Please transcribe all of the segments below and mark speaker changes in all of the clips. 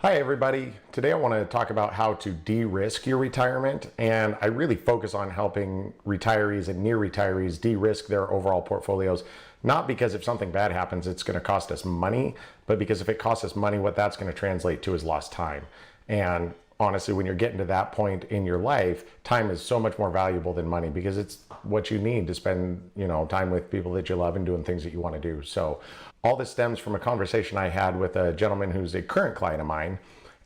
Speaker 1: Hi everybody. Today I want to talk about how to de-risk your retirement, and I really focus on helping retirees and near retirees de-risk their overall portfolios, not because if something bad happens it's going to cost us money, but because if it costs us money, what that's going to translate to is lost time. And honestly, when you're getting to that point in your life, time is so much more valuable than money because it's what you need to spend, time with people that you love and doing things that you want to do. So all this stems from a conversation I had with a gentleman who's a current client of mine.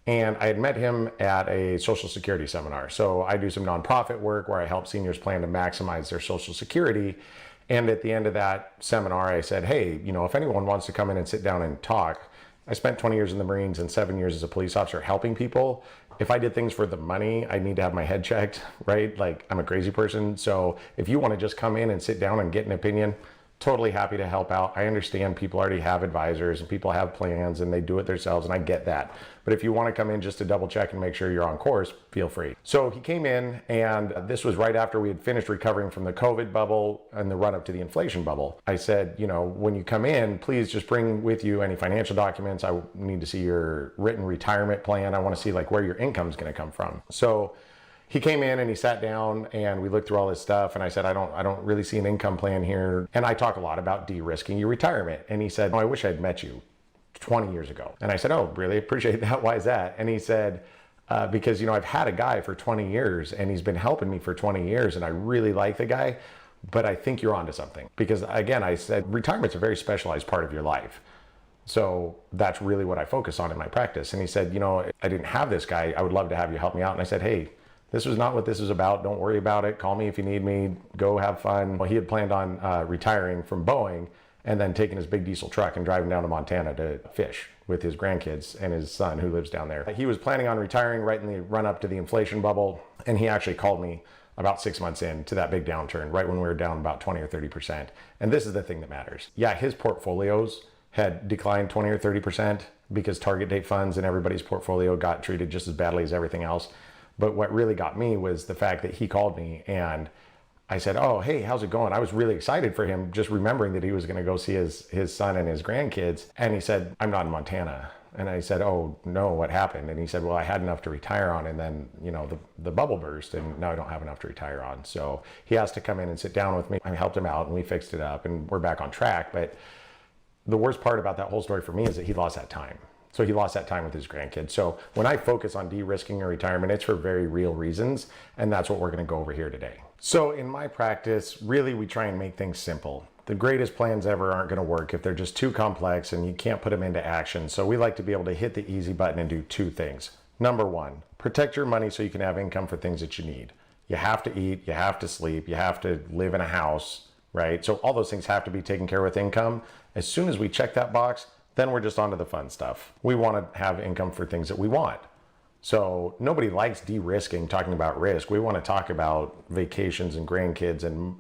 Speaker 1: And I had met him at a Social Security seminar. So I do some nonprofit work where I help seniors plan to maximize their Social Security. And at the end of that seminar, I said, hey, if anyone wants to come in and sit down and talk, I spent 20 years in the Marines and 7 years as a police officer helping people. If I did things for the money, I need to have my head checked, right? Like, I'm a crazy person. So if you want to just come in and sit down and get an opinion, totally happy to help out. I understand people already have advisors and people have plans and they do it themselves, and I get that. But if you want to come in just to double check and make sure you're on course, feel free. So he came in, and this was right after we had finished recovering from the COVID bubble and the run up to the inflation bubble. I said, when you come in, please just bring with you any financial documents. I need to see your written retirement plan. I want to see where your income is going to come from. So he came in and he sat down and we looked through all his stuff, and I said, I don't really see an income plan here. And I talk a lot about de-risking your retirement. And he said, I wish I'd met you 20 years ago. And I said, oh, really? Appreciate that. Why is that? And he said, because, I've had a guy for 20 years and he's been helping me for 20 years and I really like the guy, but I think you're onto something. Because again, I said, retirement's a very specialized part of your life. So that's really what I focus on in my practice. And he said, I didn't have this guy. I would love to have you help me out. And I said, hey, this was not what this is about. Don't worry about it. Call me if you need me. Go have fun. Well, he had planned on retiring from Boeing and then taking his big diesel truck and driving down to Montana to fish with his grandkids and his son who lives down there. He was planning on retiring right in the run up to the inflation bubble. And he actually called me about 6 months into that big downturn, right when we were down about 20 or 30%. And this is the thing that matters. Yeah, his portfolios had declined 20 or 30% because target date funds and everybody's portfolio got treated just as badly as everything else. But what really got me was the fact that he called me and I said, oh, hey, how's it going? I was really excited for him, just remembering that he was going to go see his son and his grandkids. And he said, I'm not in Montana. And I said, oh, no, what happened? And he said, well, I had enough to retire on. And then, the bubble burst and now I don't have enough to retire on. So he has to come in and sit down with me. I helped him out and we fixed it up and we're back on track. But the worst part about that whole story for me is that he lost that time. So he lost that time with his grandkids. So when I focus on de-risking a retirement, it's for very real reasons. And that's what we're going to go over here today. So in my practice, really, we try and make things simple. The greatest plans ever aren't going to work if they're just too complex and you can't put them into action. So we like to be able to hit the easy button and do two things. Number one, protect your money so you can have income for things that you need. You have to eat, you have to sleep, you have to live in a house, right? So all those things have to be taken care of with income. As soon as we check that box, then we're just on to the fun stuff. We want to have income for things that we want. So nobody likes de-risking, talking about risk. We want to talk about vacations and grandkids and,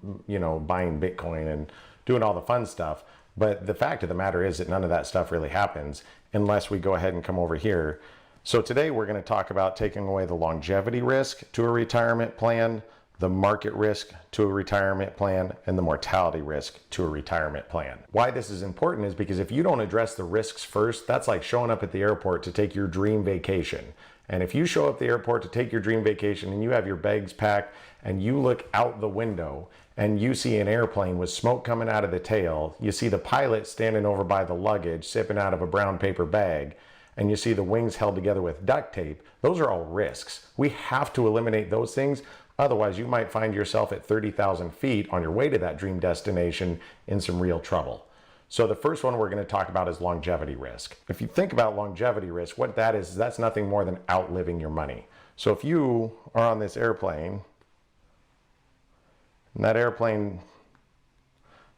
Speaker 1: buying Bitcoin and doing all the fun stuff. But the fact of the matter is that none of that stuff really happens unless we go ahead and come over here. So today we're going to talk about taking away the longevity risk to a retirement plan, the market risk to a retirement plan, and the mortality risk to a retirement plan. Why this is important is because if you don't address the risks first, that's like showing up at the airport to take your dream vacation. And if you show up at the airport to take your dream vacation and you have your bags packed and you look out the window and you see an airplane with smoke coming out of the tail, you see the pilot standing over by the luggage sipping out of a brown paper bag, and you see the wings held together with duct tape, those are all risks. We have to eliminate those things. Otherwise, you might find yourself at 30,000 feet on your way to that dream destination in some real trouble. So the first one we're going to talk about is longevity risk. If you think about longevity risk, what that is that's nothing more than outliving your money. So if you are on this airplane and that airplane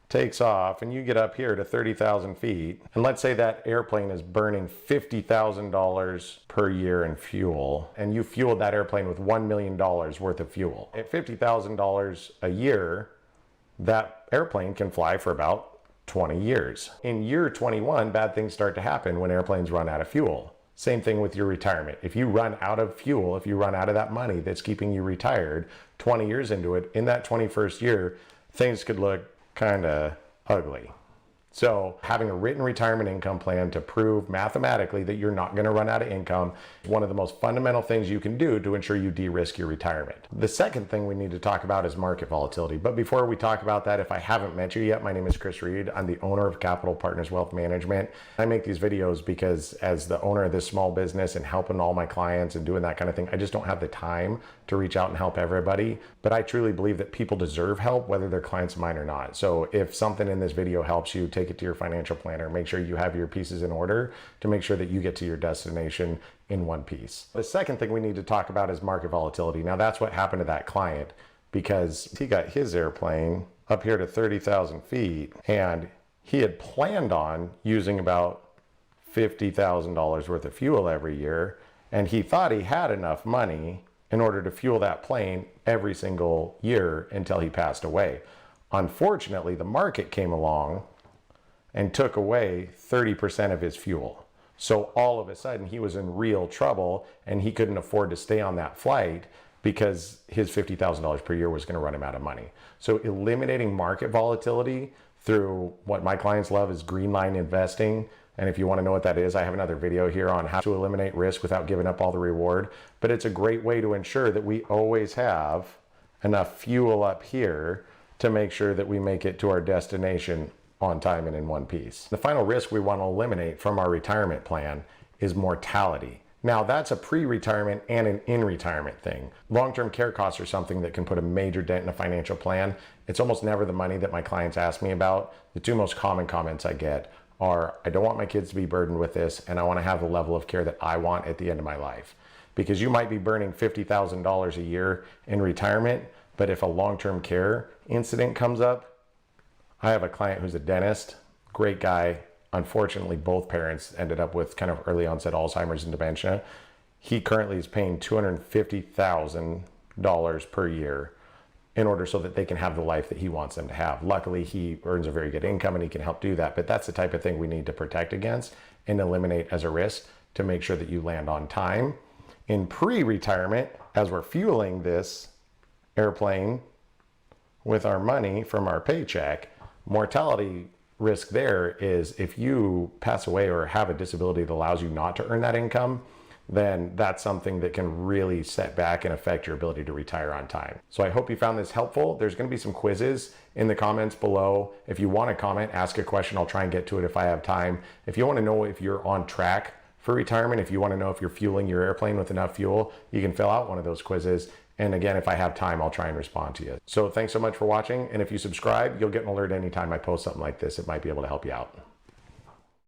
Speaker 1: takes off and you get up here to 30,000 feet, and let's say that airplane is burning $50,000 per year in fuel, and you fueled that airplane with $1 million worth of fuel. At $50,000 a year, that airplane can fly for about 20 years. In year 21, bad things start to happen when airplanes run out of fuel. Same thing with your retirement. If you run out of fuel, if you run out of that money that's keeping you retired 20 years into it, in that 21st year, things could look kind of ugly. So having a written retirement income plan to prove mathematically that you're not going to run out of income is one of the most fundamental things you can do to ensure you de-risk your retirement. The second thing we need to talk about is market volatility. But before we talk about that, if I haven't met you yet, my name is Chris Reed. I'm the owner of Capital Partners Wealth Management. I make these videos because as the owner of this small business and helping all my clients and doing that kind of thing, I just don't have the time to reach out and help everybody. But I truly believe that people deserve help, whether they're clients of mine or not. So if something in this video helps you, take it to your financial planner. Make sure you have your pieces in order to make sure that you get to your destination in one piece. The second thing we need to talk about is market volatility. Now that's what happened to that client, because he got his airplane up here to 30,000 feet and he had planned on using about $50,000 worth of fuel every year. And he thought he had enough money in order to fuel that plane every single year until he passed away. Unfortunately, the market came along and took away 30% of his fuel. So all of a sudden he was in real trouble and he couldn't afford to stay on that flight because his $50,000 per year was going to run him out of money. So eliminating market volatility through what my clients love is green line investing. And if you want to know what that is, I have another video here on how to eliminate risk without giving up all the reward. But it's a great way to ensure that we always have enough fuel up here to make sure that we make it to our destination on time and in one piece. The final risk we want to eliminate from our retirement plan is mortality. Now that's a pre-retirement and an in-retirement thing. Long-term care costs are something that can put a major dent in a financial plan. It's almost never the money that my clients ask me about. The two most common comments I get are, I don't want my kids to be burdened with this, and I want to have the level of care that I want at the end of my life. Because you might be burning $50,000 a year in retirement, but if a long-term care incident comes up, I have a client who's a dentist, great guy. Unfortunately, both parents ended up with kind of early onset Alzheimer's and dementia. He currently is paying $250,000 per year in order so that they can have the life that he wants them to have. Luckily, he earns a very good income and he can help do that. But that's the type of thing we need to protect against and eliminate as a risk to make sure that you land on time. In pre-retirement, as we're fueling this airplane with our money from our paycheck, mortality risk there is if you pass away or have a disability that allows you not to earn that income, then that's something that can really set back and affect your ability to retire on time. So I hope you found this helpful. There's going to be some quizzes in the comments below. If you want to comment, ask a question. I'll try and get to it if I have time. If you want to know if you're on track for retirement, if you want to know if you're fueling your airplane with enough fuel, you can fill out one of those quizzes. And again, if I have time, I'll try and respond to you. So thanks so much for watching. And if you subscribe, you'll get an alert anytime I post something like this. It might be able to help you out.